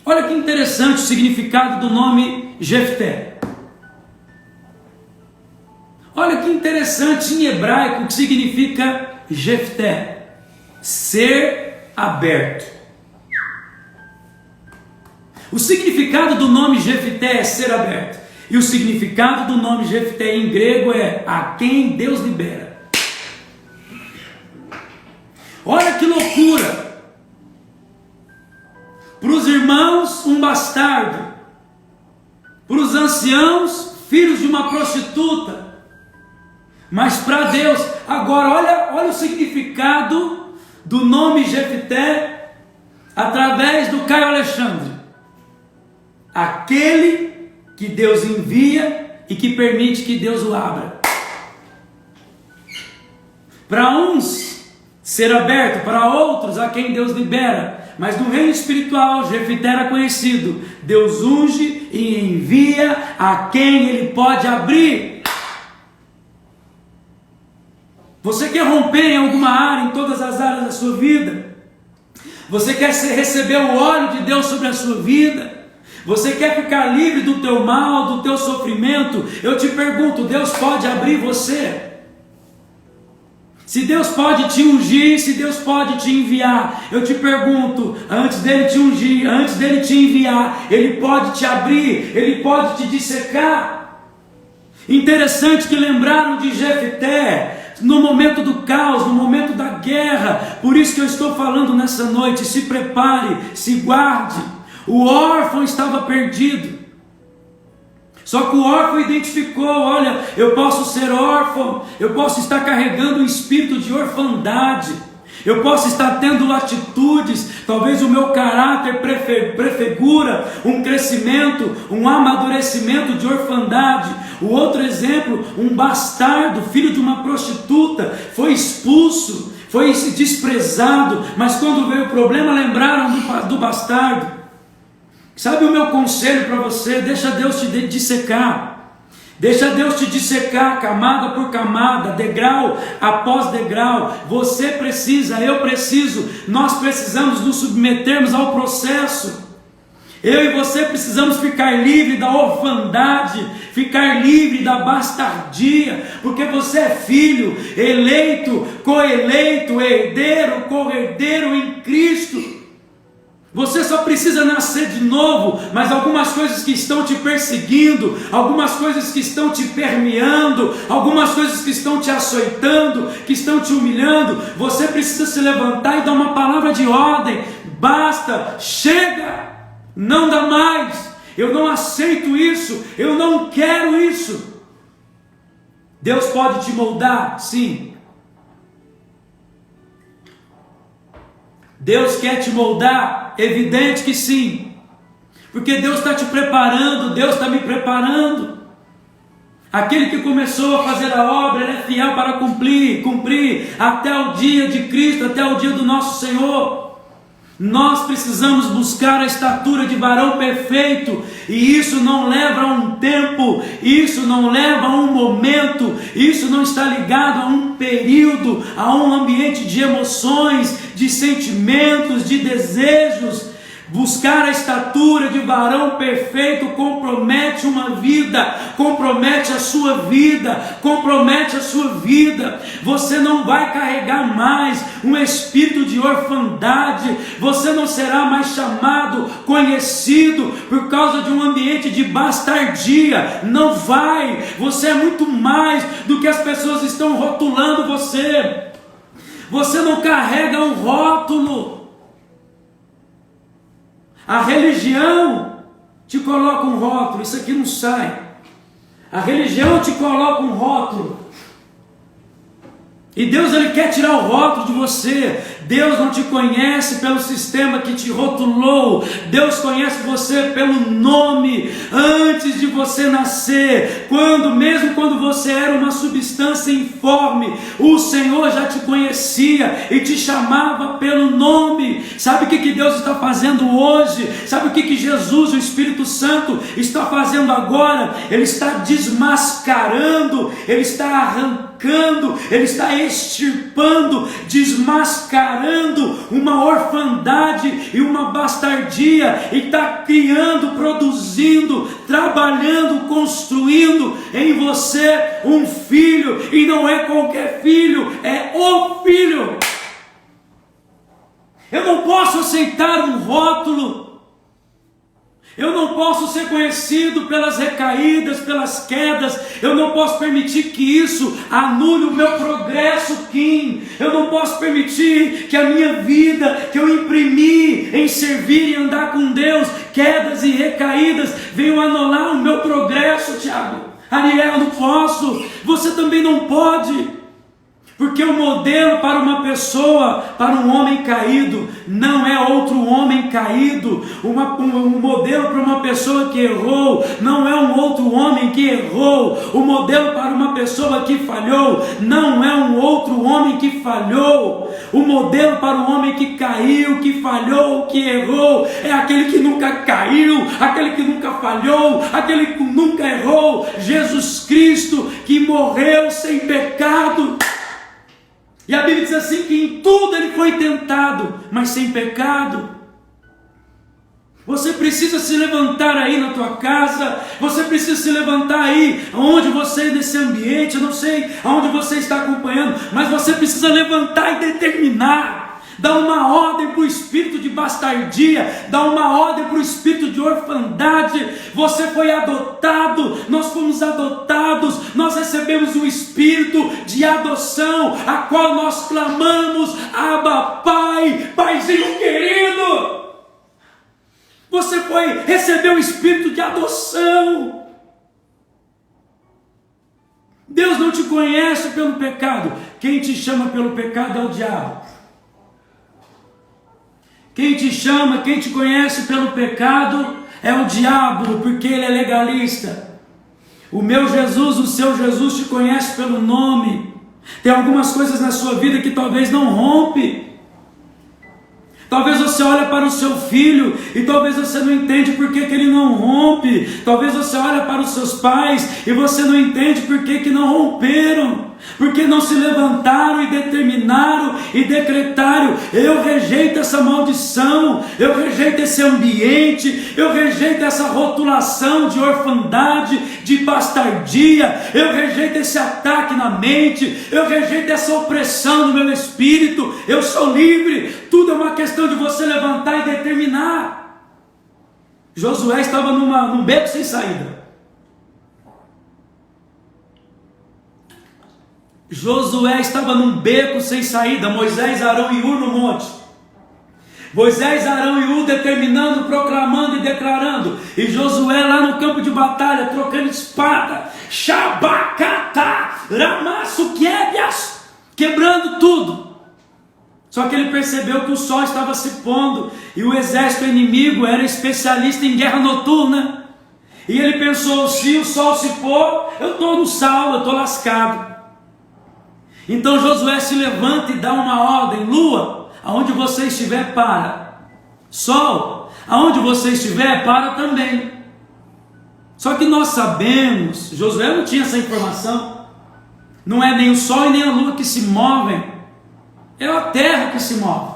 Olha que interessante o significado do nome Jefté. Olha que interessante em hebraico o que significa Jefté: ser aberto. O significado do nome Jefté é ser aberto. E o significado do nome Jefté em grego é a quem Deus libera. Olha que loucura! Para os irmãos, um bastardo. Para os anciãos, filhos de uma prostituta. Mas para Deus, agora olha o significado do nome Jefté através do Caio Alexandre. Aquele que Deus envia e que permite que Deus o abra. Para uns, ser aberto, para outros, a quem Deus libera. Mas no reino espiritual, Jefté era conhecido: Deus unge e envia a quem Ele pode abrir. Você quer romper em alguma área, em todas as áreas da sua vida? Você quer receber o óleo de Deus sobre a sua vida? Você quer ficar livre do teu mal, do teu sofrimento? Eu te pergunto, Deus pode abrir você? Se Deus pode te ungir, se Deus pode te enviar, eu te pergunto, antes dele te ungir, antes dele te enviar, ele pode te abrir, ele pode te dissecar. Interessante que lembraram de Jefté, no momento do caos, no momento da guerra. Por isso que eu estou falando nessa noite, se prepare, se guarde. O órfão estava perdido. Só que o órfão identificou, olha, eu posso ser órfão, eu posso estar carregando um espírito de orfandade, eu posso estar tendo atitudes, talvez o meu caráter prefigura um crescimento, um amadurecimento de orfandade. O outro exemplo, um bastardo, filho de uma prostituta, foi expulso, foi desprezado, mas quando veio o problema lembraram do bastardo. Sabe o meu conselho para você? Deixa Deus te dissecar. Deixa Deus te dissecar camada por camada, degrau após degrau. Você precisa, eu preciso, nós precisamos nos submetermos ao processo. Eu e você precisamos ficar livre da orfandade, ficar livre da bastardia, porque você é filho, eleito, coeleito, herdeiro, co-herdeiro em Cristo. Você só precisa nascer de novo, mas algumas coisas que estão te perseguindo, algumas coisas que estão te permeando, algumas coisas que estão te açoitando, que estão te humilhando, você precisa se levantar e dar uma palavra de ordem. Basta, chega, não dá mais, eu não aceito isso, eu não quero isso. Deus pode te moldar? Sim. Deus quer te moldar? Evidente que sim, porque Deus está te preparando, Deus está me preparando. Aquele que começou a fazer a obra, ele é fiel para cumprir até o dia de Cristo, até o dia do nosso Senhor. Nós precisamos buscar a estatura de varão perfeito, e isso não leva a um tempo, isso não leva a um momento, isso não está ligado a um período, a um ambiente de emoções, de sentimentos, de desejos. Buscar a estatura de varão perfeito compromete uma vida, compromete a sua vida, compromete a sua vida. Você não vai carregar mais um espírito de orfandade, você não será mais chamado, conhecido por causa de um ambiente de bastardia. Não vai, você é muito mais do que as pessoas estão rotulando você. Você não carrega um rótulo. A religião te coloca um rótulo, isso aqui não sai. A religião te coloca um rótulo. E Deus, ele quer tirar o rótulo de você. Deus não te conhece pelo sistema que te rotulou. Deus conhece você pelo nome. Antes de você nascer, mesmo quando você era uma substância informe, o Senhor já te conhecia e te chamava pelo nome. Sabe o que Deus está fazendo hoje? Sabe o que Jesus, o Espírito Santo, está fazendo agora? Ele está desmascarando, ele está arrancando, ele está extirpando, desmascarando uma orfandade e uma bastardia, e está criando, produzindo, trabalhando, construindo em você um filho, e não é qualquer filho, é o filho. Eu não posso aceitar um rótulo. Eu não posso ser conhecido pelas recaídas, pelas quedas. Eu não posso permitir que isso anule o meu progresso, Kim. Eu não posso permitir que a minha vida, que eu imprimi em servir e andar com Deus, quedas e recaídas, venham anular o meu progresso, Tiago. Ariel, eu não posso. Você também não pode. Porque o modelo para uma pessoa, para um homem caído, não é outro homem caído. Um modelo para uma pessoa que errou, não é um outro homem que errou. O modelo para uma pessoa que falhou, não é um outro homem que falhou. O modelo para o homem que caiu, que falhou, que errou, é aquele que nunca caiu, aquele que nunca falhou, aquele que nunca errou. Jesus Cristo, que morreu sem pecado. E a Bíblia diz assim que em tudo ele foi tentado, mas sem pecado. Você precisa se levantar aí na tua casa, você precisa se levantar aí, onde você, nesse ambiente, eu não sei aonde você está acompanhando, mas você precisa levantar e determinar, dar uma ordem para o espírito de bastardia, dar uma ordem para o espírito de orfandade. Você foi adotado, nós fomos adotados, nós recebemos um espírito de adoção, a qual nós clamamos: Abba, Pai, Paizinho querido. Você recebeu o espírito de adoção. Deus não te conhece pelo pecado. Quem te chama pelo pecado é o diabo. Quem te chama, quem te conhece pelo pecado é o diabo, porque ele é legalista. O meu Jesus, o seu Jesus te conhece pelo nome. Tem algumas coisas na sua vida que talvez não rompe. Talvez você olhe para o seu filho e talvez você não entende por que ele não rompe. Talvez você olhe para os seus pais e você não entende por que não romperam. Porque não se levantaram e determinaram e decretaram: eu rejeito essa maldição, eu rejeito esse ambiente, eu rejeito essa rotulação de orfandade, de bastardia, eu rejeito esse ataque na mente, eu rejeito essa opressão no meu espírito, eu sou livre. Tudo é uma questão de você levantar e determinar. Josué estava num beco sem saída. Josué estava num beco sem saída. Moisés, Arão e Hur no monte. Moisés, Arão e Hur determinando, proclamando e declarando. E Josué lá no campo de batalha, trocando espada. Shabakata, Ramassuquebias, quebrando tudo. Só que ele percebeu que o sol estava se pondo e o exército inimigo era especialista em guerra noturna. E ele pensou: se o sol se pôr, eu estou no sal, eu estou lascado. Então Josué se levanta e dá uma ordem: lua, aonde você estiver, para. Sol, aonde você estiver, para também. Só que nós sabemos, Josué não tinha essa informação. Não é nem o sol e nem a lua que se movem, é a terra que se move.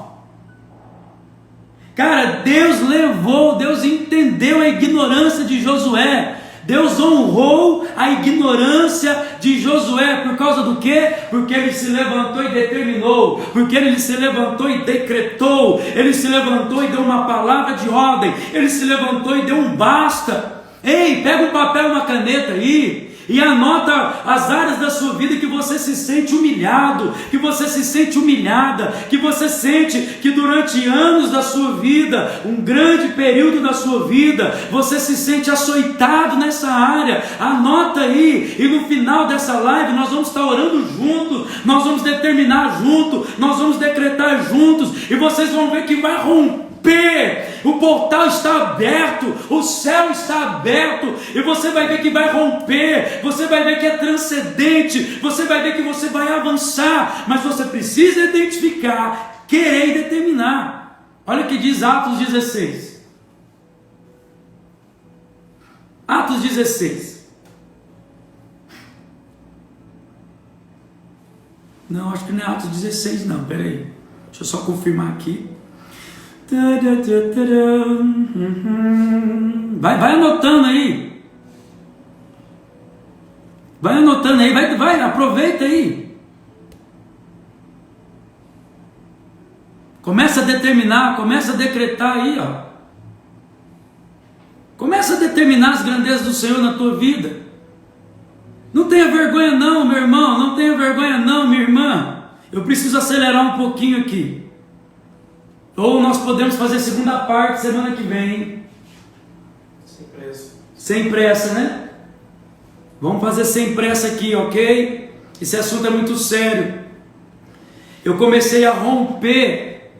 Cara, Deus entendeu a ignorância de Josué. Deus honrou a ignorância de Josué. Por causa do quê? Porque ele se levantou e determinou. Porque ele se levantou e decretou. Ele se levantou e deu uma palavra de ordem. Ele se levantou e deu um basta. Ei, pega um papel e uma caneta aí e anota as áreas da sua vida que você se sente humilhado, que você se sente humilhada, que você sente que durante anos da sua vida, um grande período da sua vida, você se sente açoitado nessa área. Anota aí, e no final dessa live nós vamos estar orando juntos, nós vamos determinar juntos, nós vamos decretar juntos, e vocês vão ver que vai romper. O portal está aberto, o céu está aberto, e você vai ver que vai romper, você vai ver que é transcendente, você vai ver que você vai avançar, mas você precisa identificar, querer e determinar. Olha o que diz Atos 16. Atos 16. Não, acho que não é Atos 16 não, peraí, deixa eu só confirmar aqui. Vai anotando aí. Vai anotando aí, vai, aproveita aí. Começa a determinar, começa a decretar aí, ó. Começa a determinar as grandezas do Senhor na tua vida. Não tenha vergonha não, meu irmão, não tenha vergonha não, minha irmã. Eu preciso acelerar um pouquinho aqui. Ou nós podemos fazer segunda parte semana que vem. Sem pressa. Sem pressa, né? Vamos fazer sem pressa aqui, ok? Esse assunto é muito sério. Eu comecei a romper.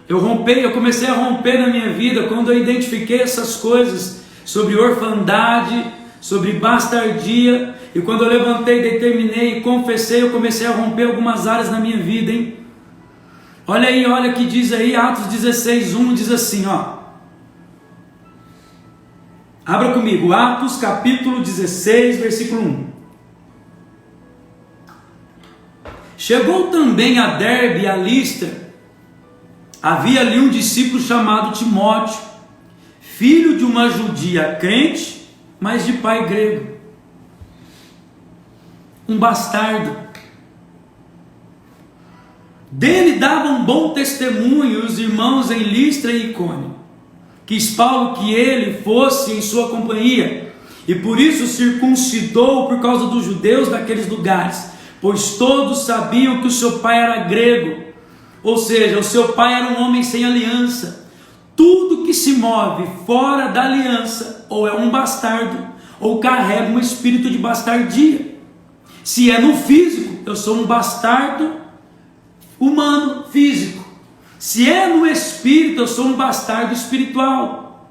Eu comecei a romper na minha vida quando eu identifiquei essas coisas sobre orfandade, sobre bastardia. E quando eu levantei, determinei e confessei, eu comecei a romper algumas áreas na minha vida, hein? Olha aí, olha o que diz aí, Atos 16, 1 diz assim, ó. Abra comigo, Atos capítulo 16, versículo 1. Chegou também a Derbe e a Listra. Havia ali um discípulo chamado Timóteo, filho de uma judia crente, mas de pai grego. Um bastardo. Dele davam bom testemunho os irmãos em Listra e Icônio. Quis Paulo que ele fosse em sua companhia, e por isso circuncidou por causa dos judeus daqueles lugares, pois todos sabiam que o seu pai era grego, ou seja, o seu pai era um homem sem aliança. Tudo que se move fora da aliança, ou é um bastardo, ou carrega um espírito de bastardia. Se é no físico, eu sou um bastardo humano, físico. Se é no espírito, eu sou um bastardo espiritual.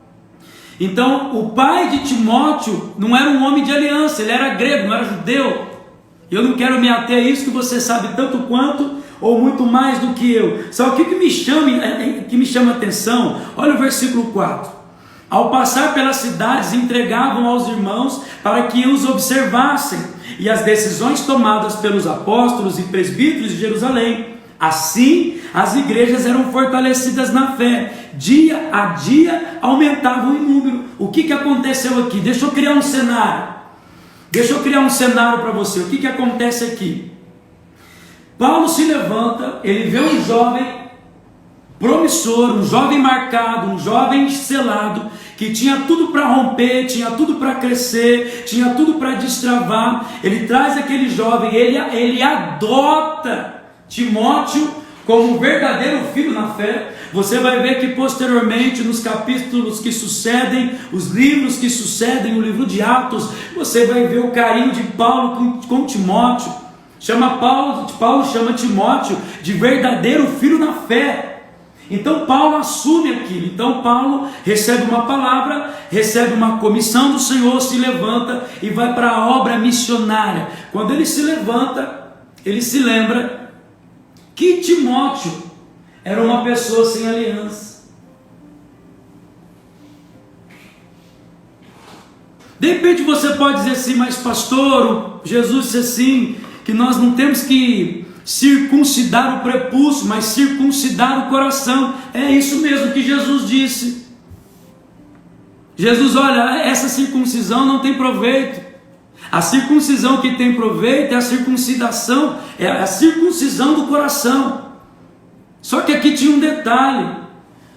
Então, o pai de Timóteo não era um homem de aliança, ele era grego, não era judeu. Eu não quero me ater a isso, que você sabe tanto quanto, ou muito mais do que eu. Só que o que me chama atenção, olha o versículo 4. Ao passar pelas cidades, entregavam aos irmãos para que os observassem, e as decisões tomadas pelos apóstolos e presbíteros de Jerusalém. Assim, as igrejas eram fortalecidas na fé, dia a dia aumentavam em número. O que aconteceu aqui? Deixa eu criar um cenário. Para você. O que acontece aqui? Paulo se levanta, ele vê um jovem promissor, um jovem marcado, um jovem selado, que tinha tudo para romper, tinha tudo para crescer, tinha tudo para destravar. Ele traz aquele jovem, ele adota Timóteo como um verdadeiro filho na fé. Você vai ver que posteriormente, nos capítulos que sucedem, os livros que sucedem, o livro de Atos, você vai ver o carinho de Paulo com Timóteo. Paulo chama Timóteo de verdadeiro filho na fé. Então Paulo assume aquilo. Então Paulo recebe uma palavra, recebe uma comissão do Senhor, se levanta e vai para a obra missionária. Quando ele se levanta, ele se lembra que Timóteo era uma pessoa sem aliança. De repente você pode dizer assim: mas pastor, Jesus disse assim, que nós não temos que circuncidar o prepúcio, mas circuncidar o coração. É isso mesmo que Jesus disse. Jesus, olha, essa circuncisão não tem proveito. A circuncisão que tem proveito é a circuncidação, é a circuncisão do coração. Só que aqui tinha um detalhe.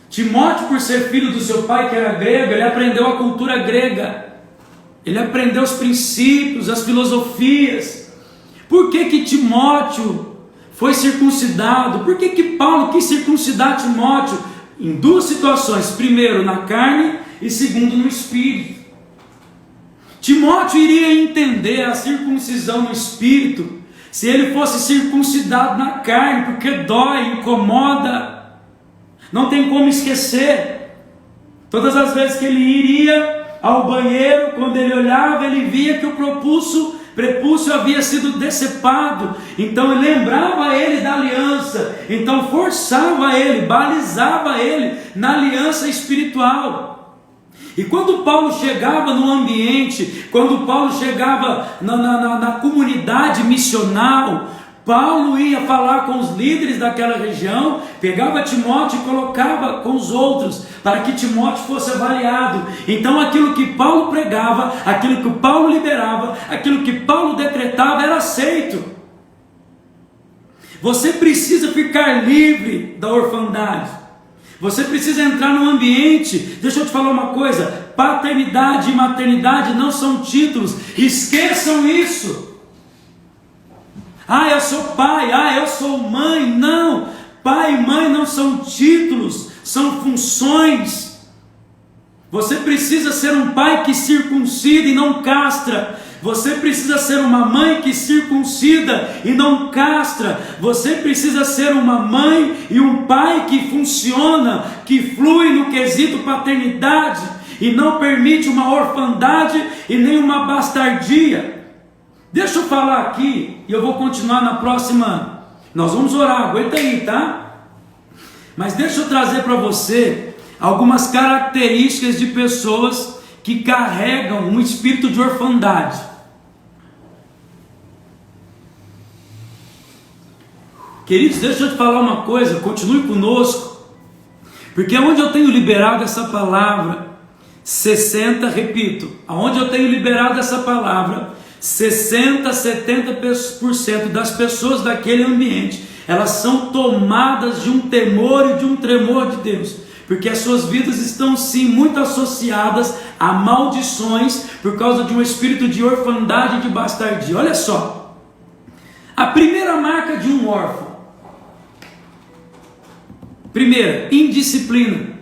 Timóteo, por ser filho do seu pai que era grego, ele aprendeu a cultura grega. Ele aprendeu os princípios, as filosofias. Por que Timóteo foi circuncidado? Por que Paulo quis circuncidar Timóteo? Em duas situações: primeiro na carne e segundo no espírito. Timóteo iria entender a circuncisão no espírito se ele fosse circuncidado na carne, porque dói, incomoda, não tem como esquecer. Todas as vezes que ele iria ao banheiro, quando ele olhava, ele via que o prepúcio havia sido decepado. Então ele lembrava ele da aliança, então forçava ele, balizava ele na aliança espiritual. E quando Paulo chegava no ambiente, quando Paulo chegava na comunidade missional, Paulo ia falar com os líderes daquela região, pegava Timóteo e colocava com os outros, para que Timóteo fosse avaliado. Então aquilo que Paulo pregava, aquilo que Paulo liberava, aquilo que Paulo decretava era aceito. Você precisa ficar livre da orfandade. Você precisa entrar num ambiente. Deixa eu te falar uma coisa: paternidade e maternidade não são títulos. Esqueçam isso. Ah, eu sou pai, eu sou mãe. Não, pai e mãe não são títulos, são funções. Você precisa ser um pai que circuncida e não castra. Você precisa ser uma mãe que circuncida e não castra. Você precisa ser uma mãe e um pai que funciona, que flui no quesito paternidade e não permite uma orfandade e nem uma bastardia. Deixa eu falar aqui e eu vou continuar na próxima. Nós vamos orar, aguenta aí, tá? Mas deixa eu trazer para você algumas características de pessoas que carregam um espírito de orfandade. Queridos, deixa eu te falar uma coisa, continue conosco, porque onde eu tenho liberado essa palavra, 60, repito, aonde eu tenho liberado essa palavra, 60, 70% das pessoas daquele ambiente, elas são tomadas de um temor e de um tremor de Deus, porque as suas vidas estão sim muito associadas a maldições por causa de um espírito de orfandade e de bastardia. Olha só, a primeira marca de um órfão, primeira, indisciplina.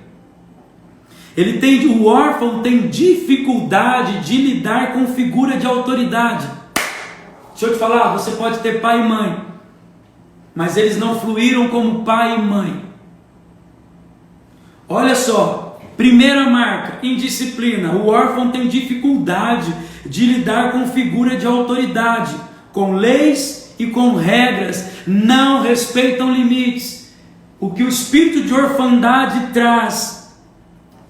O órfão tem dificuldade de lidar com figura de autoridade. Deixa eu te falar, você pode ter pai e mãe, mas eles não fluíram como pai e mãe. Olha só, primeira marca, indisciplina. O órfão tem dificuldade de lidar com figura de autoridade, com leis e com regras, não respeitam limites. O que o espírito de orfandade traz,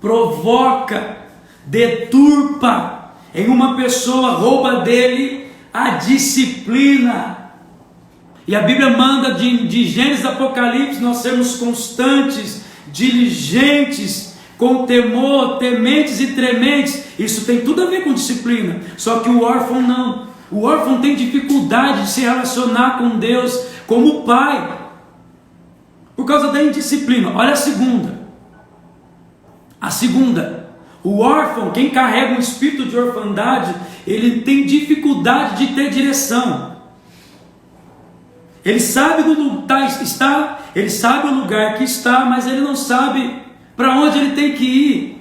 provoca, deturpa em uma pessoa, rouba dele a disciplina. E a Bíblia manda de Gênesis a Apocalipse nós sermos constantes, diligentes, com temor, tementes e trementes. Isso tem tudo a ver com disciplina. Só que o órfão não. O órfão tem dificuldade de se relacionar com Deus como pai, por causa da indisciplina. Olha a segunda. A segunda, o órfão, quem carrega um espírito de orfandade, ele tem dificuldade de ter direção. Ele sabe ele sabe o lugar que está, mas ele não sabe para onde ele tem que ir.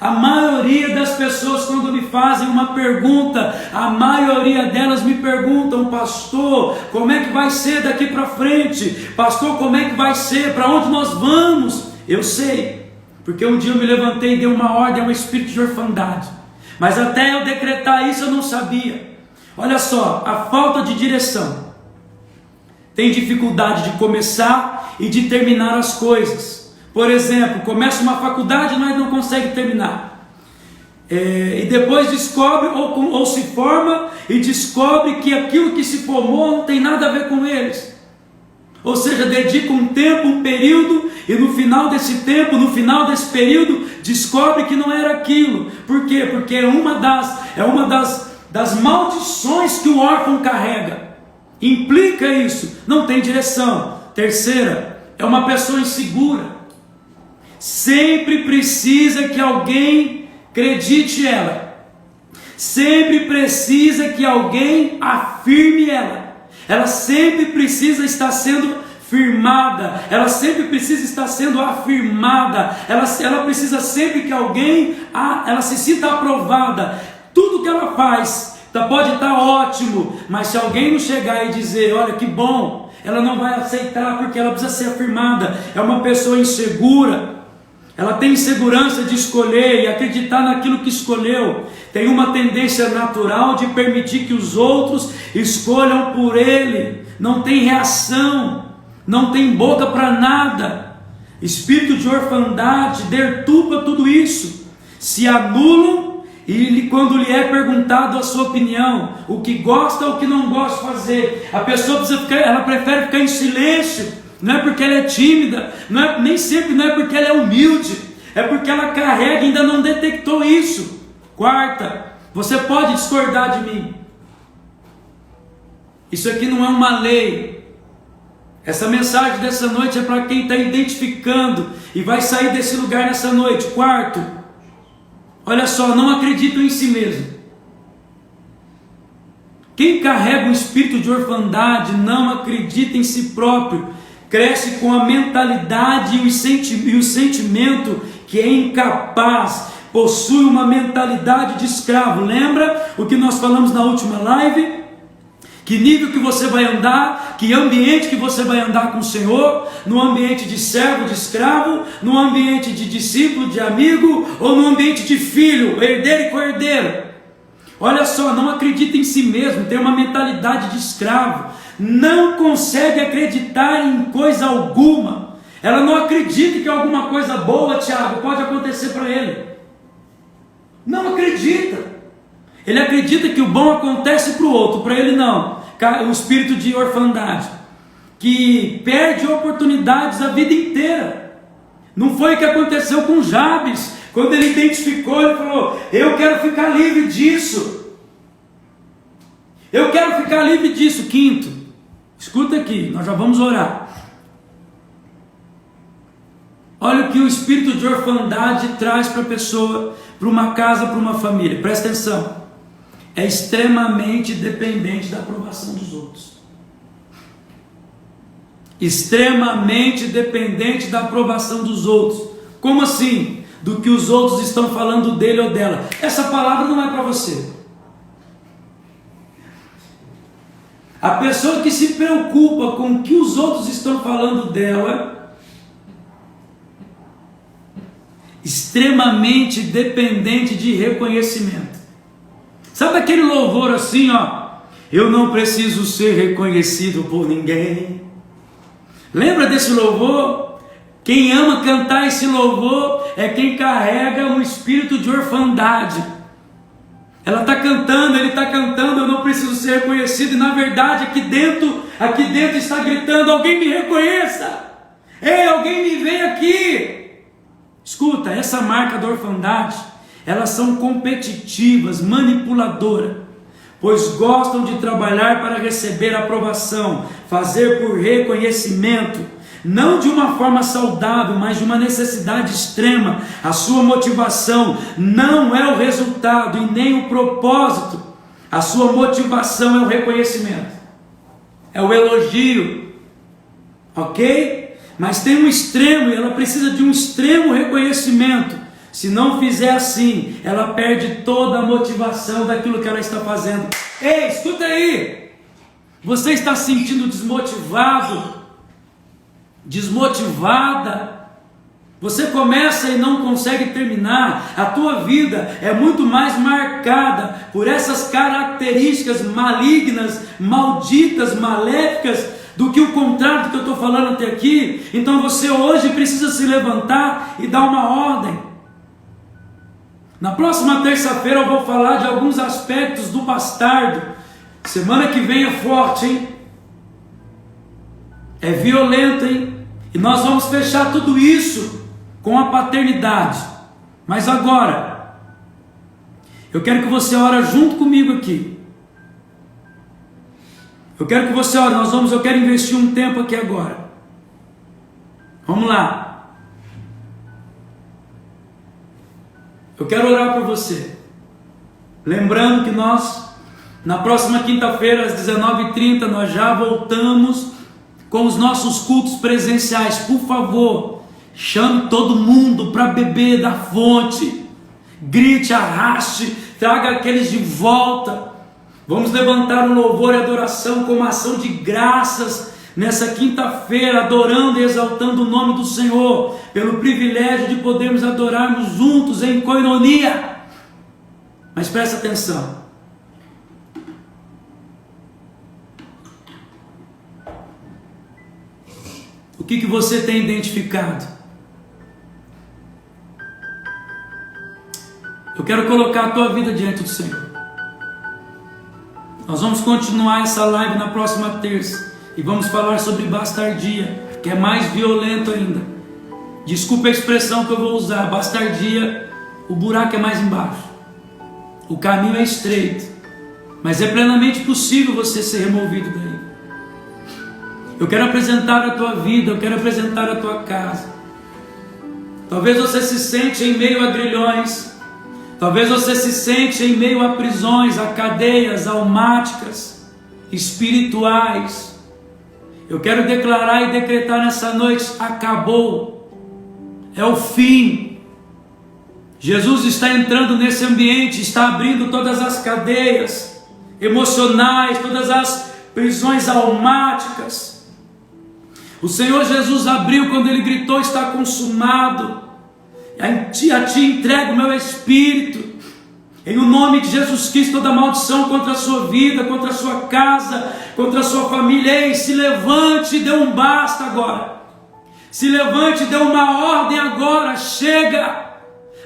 A maioria das pessoas, quando me fazem uma pergunta, a maioria delas me perguntam: pastor, como é que vai ser daqui para frente? Pastor, como é que vai ser? Para onde nós vamos? Eu sei, porque um dia eu me levantei e dei uma ordem ao espírito de orfandade, mas até eu decretar isso eu não sabia. Olha só, a falta de direção, tem dificuldade de começar e de terminar as coisas. Por exemplo, começa uma faculdade, mas não consegue terminar, e depois descobre ou se forma e descobre que aquilo que se formou não tem nada a ver com eles. Ou seja, dedica um tempo, um período, e no final desse tempo, no final desse período, descobre que não era aquilo. Por quê? Porque é uma das maldições que o órfão carrega. Implica isso, não tem direção. Terceira, é uma pessoa insegura. Sempre precisa que alguém acredite ela. Sempre precisa que alguém afirme ela. Ela sempre precisa estar sendo firmada, ela sempre precisa estar sendo afirmada, ela precisa sempre que alguém, ela se sinta aprovada. Tudo que ela faz pode estar ótimo, mas se alguém não chegar e dizer, olha que bom, ela não vai aceitar, porque ela precisa ser afirmada. É uma pessoa insegura. Ela tem insegurança de escolher e acreditar naquilo que escolheu. Tem uma tendência natural de permitir que os outros escolham por ele. Não tem reação, não tem boca para nada. Espírito de orfandade deturpa tudo isso. Se anulam e quando lhe é perguntado a sua opinião, o que gosta ou o que não gosta de fazer, a pessoa ela prefere ficar em silêncio. Não é porque ela é tímida, nem sempre não é porque ela é humilde, é porque ela carrega e ainda não detectou isso. Quarta, você pode discordar de mim. Isso aqui não é uma lei. Essa mensagem dessa noite é para quem está identificando e vai sair desse lugar nessa noite. Quarto, olha só, não acredita em si mesmo. Quem carrega um espírito de orfandade não acredita em si próprio. Cresce com a mentalidade e o sentimento que é incapaz, possui uma mentalidade de escravo. Lembra o que nós falamos na última live? Que nível que você vai andar, que ambiente que você vai andar com o Senhor, no ambiente de servo, de escravo, no ambiente de discípulo, de amigo, ou no ambiente de filho, herdeiro e co-herdeiro. Olha só, não acredita em si mesmo, tem uma mentalidade de escravo. Não consegue acreditar em coisa alguma. Ela não acredita que alguma coisa boa, Tiago, pode acontecer para ele. Não acredita. Ele acredita que o bom acontece para o outro, para ele não. O espírito de orfandade. que perde oportunidades a vida inteira. Não foi o que aconteceu com Jabes, quando ele identificou, ele falou: eu quero ficar livre disso. Eu quero ficar livre disso. Quinto, escuta aqui, nós já vamos orar. Olha o que o espírito de orfandade traz para a pessoa, para uma casa, para uma família. Presta atenção. É extremamente dependente da aprovação dos outros. Extremamente dependente da aprovação dos outros. Como assim? Do que os outros estão falando dele ou dela. Essa palavra não é para você. A pessoa que se preocupa com o que os outros estão falando dela, extremamente dependente de reconhecimento. Sabe aquele louvor assim, ó? Eu não preciso ser reconhecido por ninguém. Lembra desse louvor? Quem ama cantar esse louvor é quem carrega um espírito de orfandade. Ela está cantando, ele está cantando, eu não preciso ser reconhecido. E na verdade aqui dentro está gritando: alguém me reconheça. Ei, alguém me vê aqui. Escuta, essa marca da orfandade, elas são competitivas, manipuladoras, pois gostam de trabalhar para receber aprovação, fazer por reconhecimento, não de uma forma saudável, mas de uma necessidade extrema. A sua motivação não é o resultado e nem o propósito. A sua motivação é o reconhecimento, é o elogio, ok? Mas tem um extremo e ela precisa de um extremo reconhecimento. Se não fizer assim, ela perde toda a motivação daquilo que ela está fazendo. Ei, escuta aí! Você está se sentindo desmotivado? Desmotivada? Você começa e não consegue terminar. A tua vida é muito mais marcada por essas características malignas, malditas, maléficas, do que o contrário do que eu estou falando até aqui. Então você hoje precisa se levantar e dar uma ordem. Na próxima terça-feira eu vou falar de alguns aspectos do bastardo. Semana que vem é forte, hein? É violento, hein? E nós vamos fechar tudo isso com a paternidade. Mas agora, eu quero que você ore junto comigo aqui. Eu quero que você ore, eu quero investir um tempo aqui agora. Vamos lá. Eu quero orar por você. Lembrando que nós, na próxima quinta-feira, às 19h30, nós já voltamos com os nossos cultos presenciais. Por favor, chame todo mundo para beber da fonte. Grite, arraste, traga aqueles de volta. Vamos levantar um louvor e adoração como ação de graças nessa quinta-feira, adorando e exaltando o nome do Senhor, pelo privilégio de podermos adorarmos juntos em coinonia. Mas presta atenção. O que você tem identificado? Eu quero colocar a tua vida diante do Senhor. Nós vamos continuar essa live na próxima terça e vamos falar sobre bastardia, que é mais violento ainda. Desculpa a expressão que eu vou usar. Bastardia, o buraco é mais embaixo, o caminho é estreito, mas é plenamente possível você ser removido daí. Eu quero apresentar a tua vida, eu quero apresentar a tua casa. Talvez você se sente em meio a grilhões, talvez você se sente em meio a prisões, a cadeias almáticas, espirituais. Eu quero declarar e decretar nessa noite: acabou, é o fim. Jesus está entrando nesse ambiente, está abrindo todas as cadeias emocionais, todas as prisões almáticas. O Senhor Jesus abriu quando Ele gritou: está consumado. A ti entrego o meu Espírito. Em o nome de Jesus Cristo, toda maldição contra a sua vida, contra a sua casa, contra a sua família. Ei, se levante e dê um basta agora. Se levante e dê uma ordem agora. Chega.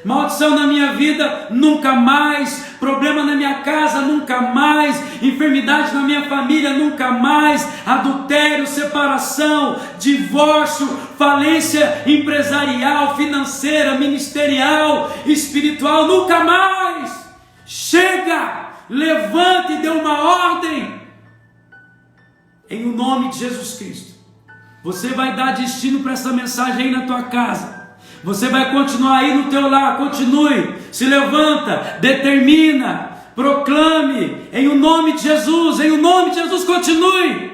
maldição na minha vida, nunca mais, problema na minha casa, nunca mais, enfermidade na minha família, nunca mais, adultério, separação, divórcio, falência empresarial, financeira, ministerial, espiritual, nunca mais. Chega, levante e dê uma ordem, em nome de Jesus Cristo. Você vai dar destino para essa mensagem aí na tua casa. Você vai continuar aí no teu lar, continue, se levanta, determina, proclame, em o nome de Jesus, continue.